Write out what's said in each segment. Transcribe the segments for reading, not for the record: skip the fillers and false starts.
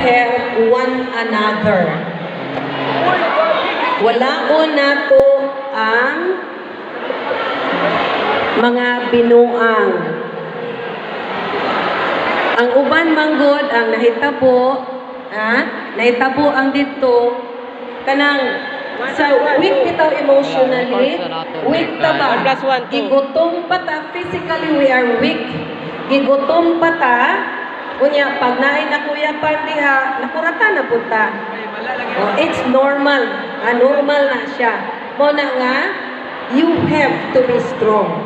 help one another. Walaon nato ang mga binuang. Ang uban manggod ang nahitabo, nahitabo ang dito kanang sa weak bitaw emotionally, weak ta ba? Gigutom pa ta physically, we are weak. Gigutom pa ta, unya pag naay nakuyapan diha, nakurata na punta. Oh, it's normal. Normal na siya. Mo na nga, you have to be strong.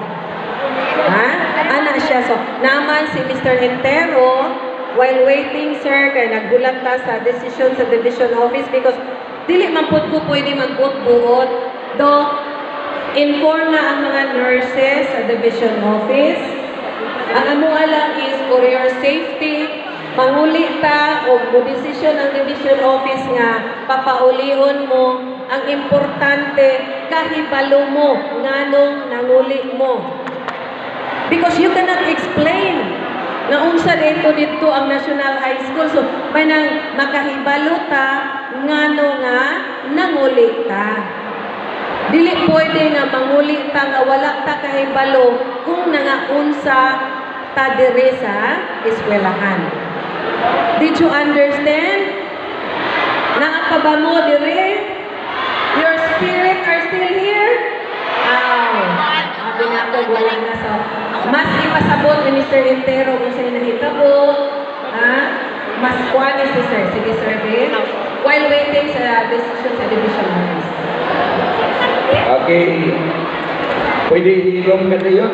Ana siya. So, naman si Mr. Entero, while waiting, sir, kaya naggulat ta sa decision sa division office because dili man pud ko pwede magbuot-buot. Do, inform na ang mga nurses sa division office. Ang amuha lang is for your safety. Manguli ta o decision ang division office nga papaulihon mo. Ang importante, kahibalo mo nganong nanguli mo. Because you cannot explain na unsa dito ang National High School. So, may nang makahibalo ta ngano nga nanguli ta. Dili pwede nga manguli ta nga wala ta kahibalo kung nangaunsa ta diri sa eskwelahan. Did you understand? Naakaba mo dire? Your spirit are still here? Sabi nga ko, wala na sa... Mas ipasabot ni Mr. Entero kung sa'yo nahitabo. Mas kuwani si sir. Sige, sir. While waiting sa decision sa division office. Okay. Pwede ilong ka tayo?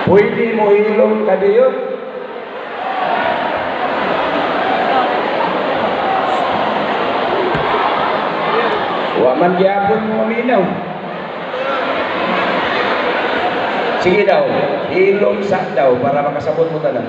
Pwede mo ilong ka tayo? Waman gyapon mo minaw. Sige daw, ilong sa daw para makasabot mo tanan.